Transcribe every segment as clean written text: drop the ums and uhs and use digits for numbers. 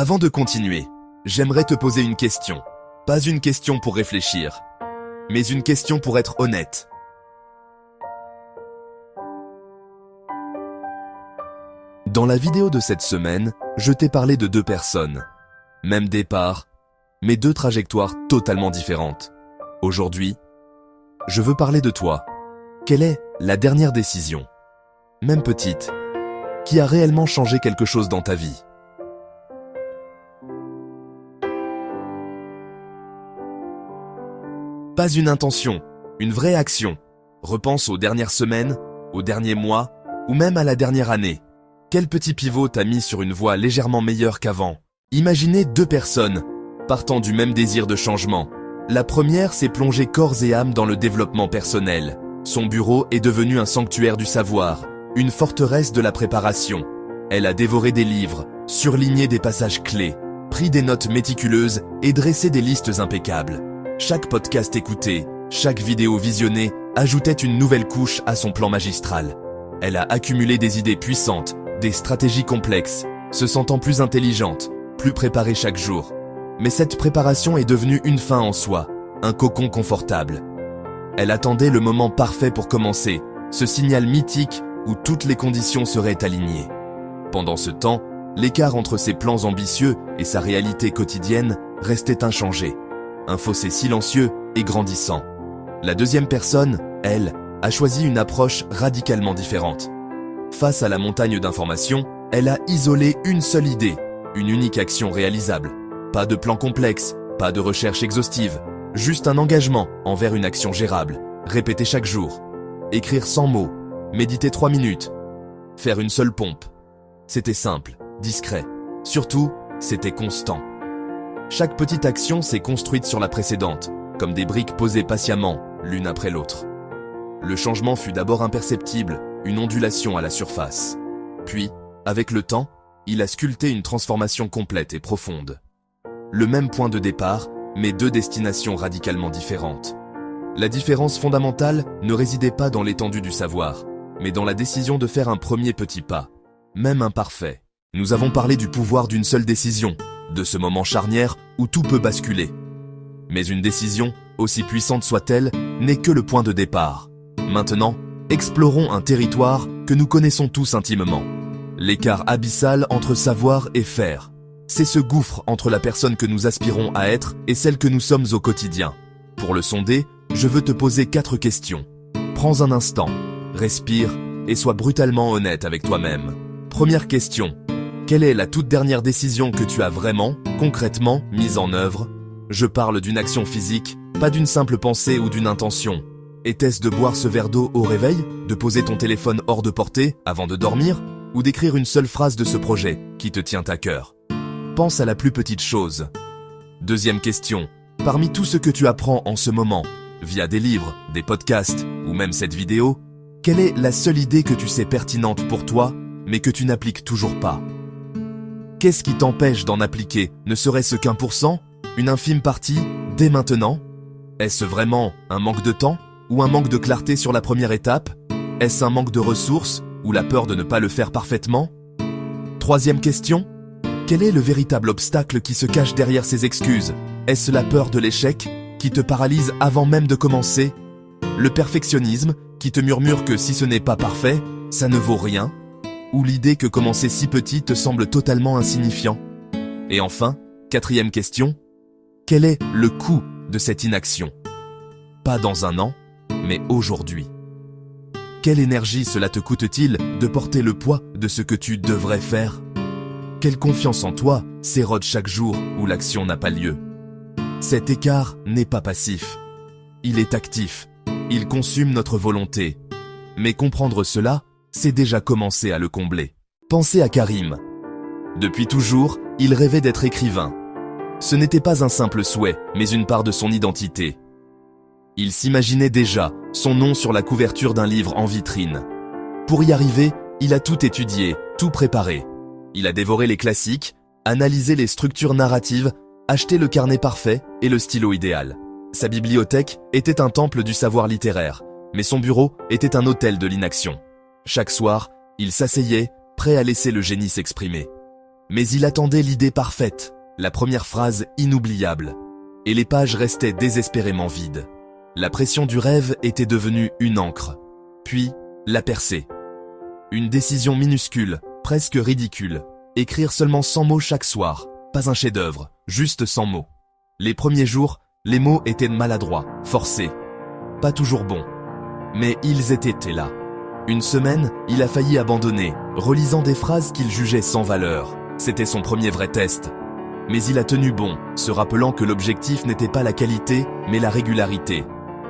Avant de continuer, j'aimerais te poser une question. Pas une question pour réfléchir, mais une question pour être honnête. Dans la vidéo de cette semaine, je t'ai parlé de deux personnes. Même départ, mais deux trajectoires totalement différentes. Aujourd'hui, je veux parler de toi. Quelle est la dernière décision, même petite, qui a réellement changé quelque chose dans ta vie? Pas une intention, une vraie action. Repense aux dernières semaines, aux derniers mois, ou même à la dernière année. Quel petit pivot t'a mis sur une voie légèrement meilleure qu'avant? Imaginez deux personnes, partant du même désir de changement. La première s'est plongée corps et âme dans le développement personnel. Son bureau est devenu un sanctuaire du savoir, une forteresse de la préparation. Elle a dévoré des livres, surligné des passages clés, pris des notes méticuleuses et dressé des listes impeccables. Chaque podcast écouté, chaque vidéo visionnée ajoutait une nouvelle couche à son plan magistral. Elle a accumulé des idées puissantes, des stratégies complexes, se sentant plus intelligente, plus préparée chaque jour. Mais cette préparation est devenue une fin en soi, un cocon confortable. Elle attendait le moment parfait pour commencer, ce signal mythique où toutes les conditions seraient alignées. Pendant ce temps, l'écart entre ses plans ambitieux et sa réalité quotidienne restait inchangé. Un fossé silencieux et grandissant. La deuxième personne, elle, a choisi une approche radicalement différente. Face à la montagne d'informations, elle a isolé une seule idée, une unique action réalisable. Pas de plan complexe, pas de recherche exhaustive, juste un engagement envers une action gérable, répétée chaque jour. Écrire 100 mots, méditer 3 minutes, faire une seule pompe. C'était simple, discret. Surtout, c'était constant. Chaque petite action s'est construite sur la précédente, comme des briques posées patiemment, l'une après l'autre. Le changement fut d'abord imperceptible, une ondulation à la surface. Puis, avec le temps, il a sculpté une transformation complète et profonde. Le même point de départ, mais deux destinations radicalement différentes. La différence fondamentale ne résidait pas dans l'étendue du savoir, mais dans la décision de faire un premier petit pas, même imparfait. Nous avons parlé du pouvoir d'une seule décision, de ce moment charnière où tout peut basculer. Mais une décision, aussi puissante soit-elle, n'est que le point de départ. Maintenant, explorons un territoire que nous connaissons tous intimement. L'écart abyssal entre savoir et faire. C'est ce gouffre entre la personne que nous aspirons à être et celle que nous sommes au quotidien. Pour le sonder, je veux te poser 4 questions. Prends un instant, respire et sois brutalement honnête avec toi-même. Première question. Quelle est la toute dernière décision que tu as vraiment, concrètement, mise en œuvre? Je parle d'une action physique, pas d'une simple pensée ou d'une intention. Était-ce de boire ce verre d'eau au réveil, de poser ton téléphone hors de portée avant de dormir, ou d'écrire une seule phrase de ce projet qui te tient à cœur? Pense à la plus petite chose. Deuxième question. Parmi tout ce que tu apprends en ce moment, via des livres, des podcasts ou même cette vidéo, quelle est la seule idée que tu sais pertinente pour toi, mais que tu n'appliques toujours pas? Qu'est-ce qui t'empêche d'en appliquer, ne serait-ce qu'1%, une infime partie, dès maintenant? Est-ce vraiment un manque de temps ou un manque de clarté sur la première étape? Est-ce un manque de ressources ou la peur de ne pas le faire parfaitement? Troisième question. Quel est le véritable obstacle qui se cache derrière ces excuses? Est-ce la peur de l'échec qui te paralyse avant même de commencer? Le perfectionnisme qui te murmure que si ce n'est pas parfait, ça ne vaut rien? Ou l'idée que commencer si petit te semble totalement insignifiant? Et enfin, quatrième question, quel est le coût de cette inaction? Pas dans un an, mais aujourd'hui. Quelle énergie cela te coûte-t-il de porter le poids de ce que tu devrais faire? Quelle confiance en toi s'érode chaque jour où l'action n'a pas lieu? Cet écart n'est pas passif. Il est actif. Il consume notre volonté. Mais comprendre cela, c'est déjà commencer à le combler. Pensez à Karim. Depuis toujours, il rêvait d'être écrivain. Ce n'était pas un simple souhait, mais une part de son identité. Il s'imaginait déjà son nom sur la couverture d'un livre en vitrine. Pour y arriver, il a tout étudié, tout préparé. Il a dévoré les classiques, analysé les structures narratives, acheté le carnet parfait et le stylo idéal. Sa bibliothèque était un temple du savoir littéraire, mais son bureau était un hôtel de l'inaction. Chaque soir, il s'asseyait, prêt à laisser le génie s'exprimer. Mais il attendait l'idée parfaite, la première phrase inoubliable. Et les pages restaient désespérément vides. La pression du rêve était devenue une encre. Puis, la percée. Une décision minuscule, presque ridicule. Écrire seulement 100 mots chaque soir. Pas un chef-d'œuvre, juste 100 mots. Les premiers jours, les mots étaient maladroits, forcés. Pas toujours bons. Mais ils étaient là. Une semaine, il a failli abandonner, relisant des phrases qu'il jugeait sans valeur. C'était son premier vrai test. Mais il a tenu bon, se rappelant que l'objectif n'était pas la qualité, mais la régularité.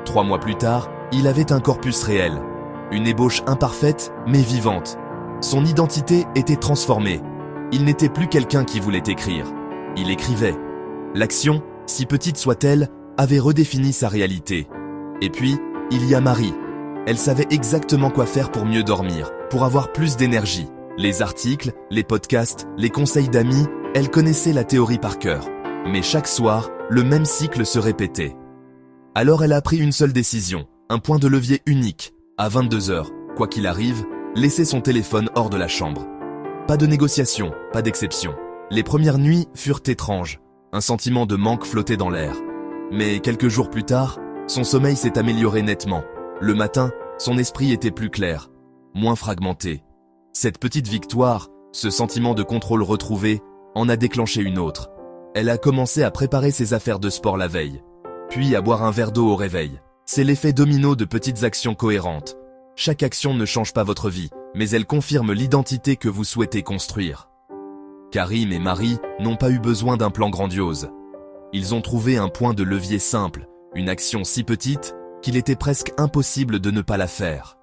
3 mois plus tard, il avait un corpus réel. Une ébauche imparfaite, mais vivante. Son identité était transformée. Il n'était plus quelqu'un qui voulait écrire. Il écrivait. L'action, si petite soit-elle, avait redéfini sa réalité. Et puis, il y a Marie. Elle savait exactement quoi faire pour mieux dormir, pour avoir plus d'énergie. Les articles, les podcasts, les conseils d'amis, elle connaissait la théorie par cœur. Mais chaque soir, le même cycle se répétait. Alors elle a pris une seule décision, un point de levier unique. À 22h, quoi qu'il arrive, laisser son téléphone hors de la chambre. Pas de négociation, pas d'exception. Les premières nuits furent étranges. Un sentiment de manque flottait dans l'air. Mais quelques jours plus tard, son sommeil s'est amélioré nettement. Le matin, son esprit était plus clair, moins fragmenté. Cette petite victoire, ce sentiment de contrôle retrouvé, en a déclenché une autre. Elle a commencé à préparer ses affaires de sport la veille, puis à boire un verre d'eau au réveil. C'est l'effet domino de petites actions cohérentes. Chaque action ne change pas votre vie, mais elle confirme l'identité que vous souhaitez construire. Karim et Marie n'ont pas eu besoin d'un plan grandiose. Ils ont trouvé un point de levier simple, une action si petite qu'il était presque impossible de ne pas la faire.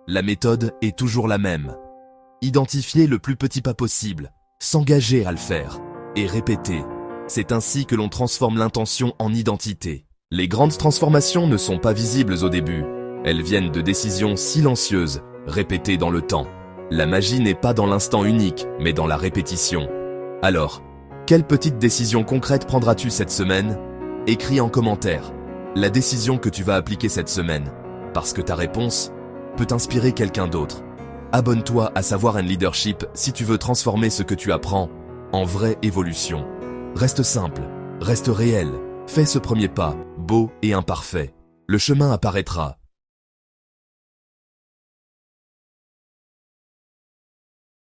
La méthode est toujours la même. Identifier le plus petit pas possible, s'engager à le faire, et répéter. C'est ainsi que l'on transforme l'intention en identité. Les grandes transformations ne sont pas visibles au début. Elles viennent de décisions silencieuses, répétées dans le temps. La magie n'est pas dans l'instant unique, mais dans la répétition. Alors, quelle petite décision concrète prendras-tu cette semaine? Écris en commentaire la décision que tu vas appliquer cette semaine, parce que ta réponse peut inspirer quelqu'un d'autre. Abonne-toi à Savoir & Leadership si tu veux transformer ce que tu apprends en vraie évolution. Reste simple, reste réel, fais ce premier pas, beau et imparfait. Le chemin apparaîtra,